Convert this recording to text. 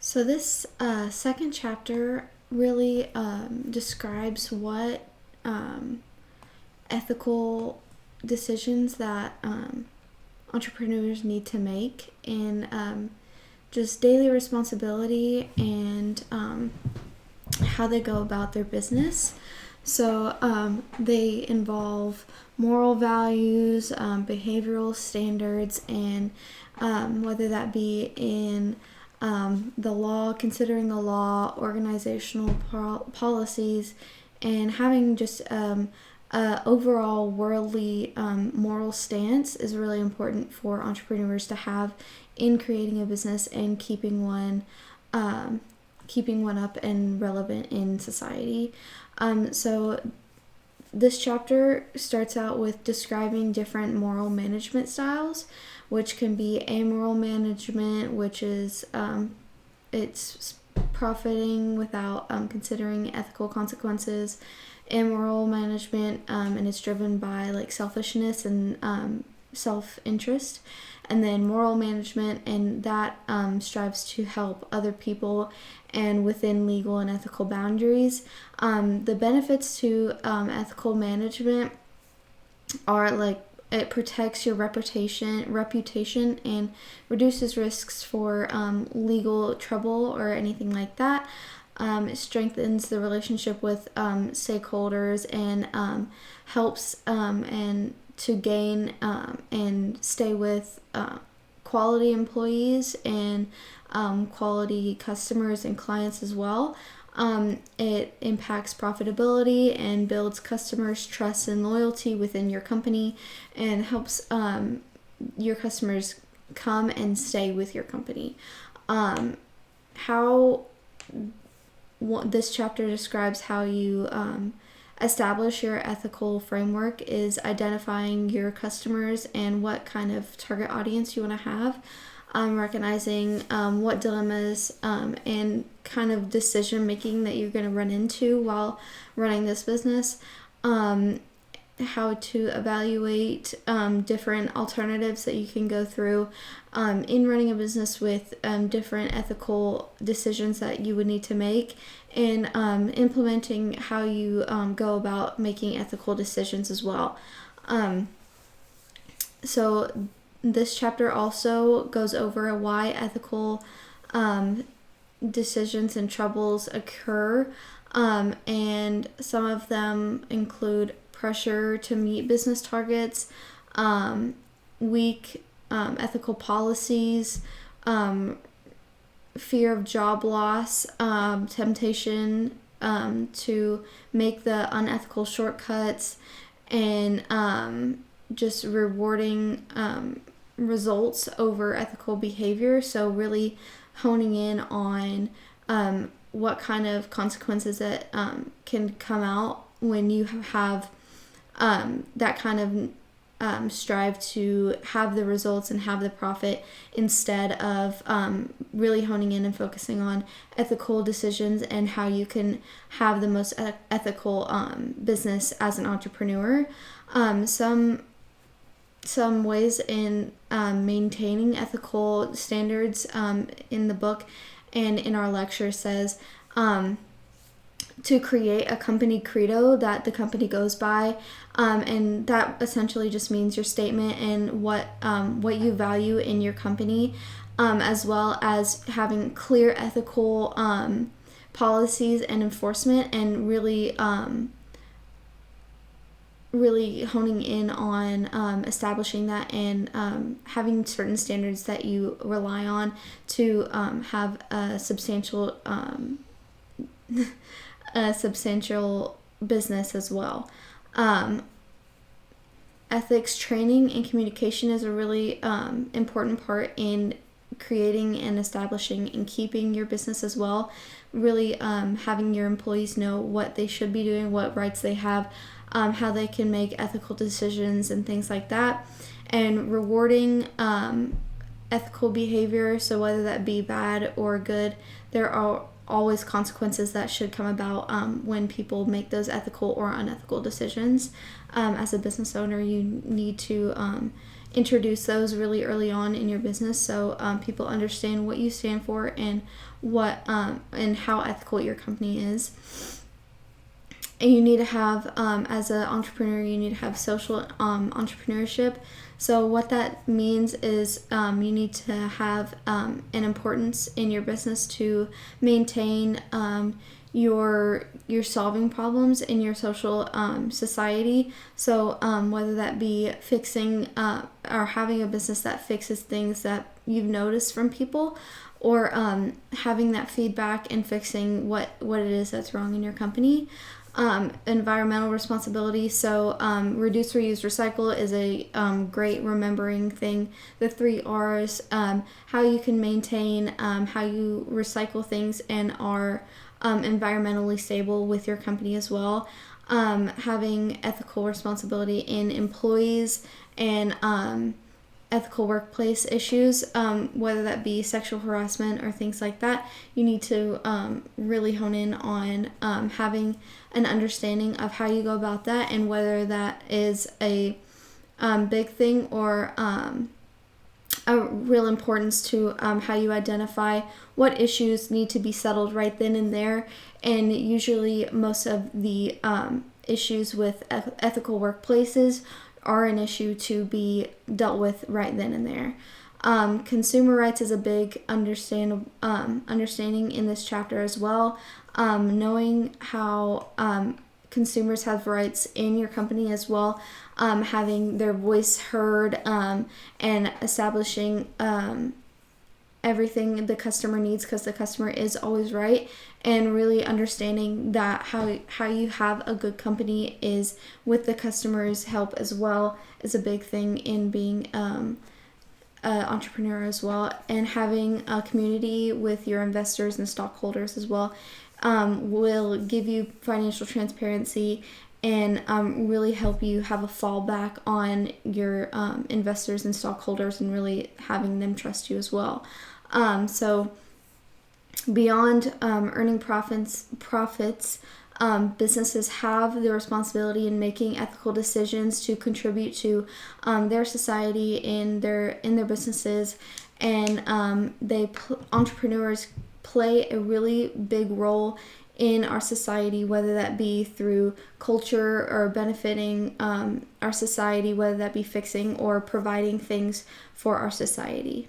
So this second chapter really describes what ethical decisions that entrepreneurs need to make in just daily responsibility and how they go about their business. So they involve moral values, behavioral standards, and whether that be in the law, considering the law, organizational policies, and having just overall worldly moral stance is really important for entrepreneurs to have in creating a business and keeping one up and relevant in society. So this chapter starts out with describing different moral management styles, which can be amoral management, which is it's profiting without considering ethical consequences. Immoral management, and it's driven by like selfishness and self-interest. And then moral management, and that strives to help other people and within legal and ethical boundaries. The benefits to ethical management are like it protects your reputation and reduces risks for legal trouble or anything like that. It strengthens the relationship with stakeholders and helps and to gain and stay with quality employees and quality customers and clients as well. It impacts profitability and builds customers' trust and loyalty within your company and helps your customers come and stay with your company. This chapter describes how you establish your ethical framework is identifying your customers and what kind of target audience you want to have, recognizing what dilemmas and kind of decision making that you're going to run into while running this business, how to evaluate different alternatives that you can go through in running a business with different ethical decisions that you would need to make, and implementing how you go about making ethical decisions as well. So this chapter also goes over why ethical decisions and troubles occur, and some of them include pressure to meet business targets, weak ethical policies, fear of job loss, temptation to make the unethical shortcuts, and just rewarding results over ethical behavior. So really honing in on what kind of consequences that can come out when you have that kind of strive to have the results and have the profit, instead of really honing in and focusing on ethical decisions and how you can have the most ethical business as an entrepreneur. Some ways in maintaining ethical standards in the book and in our lecture says to create a company credo that the company goes by, and that essentially just means your statement and what you value in your company, as well as having clear ethical policies and enforcement, and really honing in on establishing that and having certain standards that you rely on to have a substantial business as well. Ethics training and communication is a really important part in creating and establishing and keeping your business as well. Really having your employees know what they should be doing, what rights they have, how they can make ethical decisions and things like that, and rewarding ethical behavior. So whether that be bad or good, there are always consequences that should come about when people make those ethical or unethical decisions. As a business owner, you need to introduce those really early on in your business, so people understand what you stand for and what and how ethical your company is. And you need to have, as an entrepreneur, you need to have social entrepreneurship. So what that means is you need to have an importance in your business to maintain you're solving problems in your social society. So whether that be fixing or having a business that fixes things that you've noticed from people, or having that feedback and fixing what it is that's wrong in your company. Environmental responsibility. So reduce, reuse, recycle is a great remembering thing. The 3 R's, how you can maintain how you recycle things and are environmentally stable with your company as well. Having ethical responsibility in employees and ethical workplace issues, whether that be sexual harassment or things like that. You need to really hone in on having an understanding of how you go about that, and whether that is a big thing or a real importance to how you identify what issues need to be settled right then and there. And usually most of the issues with ethical workplaces are an issue to be dealt with right then and there. Consumer rights is a big understanding in this chapter as well. Knowing how consumers have rights in your company as well, having their voice heard, and establishing everything the customer needs, because the customer is always right, and really understanding that how you have a good company is with the customer's help as well is a big thing in being an entrepreneur as well. And having a community with your investors and stockholders as well will give you financial transparency and really help you have a fallback on your investors and stockholders, and really having them trust you as well. So beyond earning profits, businesses have the responsibility in making ethical decisions to contribute to their society in their businesses, and entrepreneurs play a really big role in our society, whether that be through culture or benefiting our society, whether that be fixing or providing things for our society.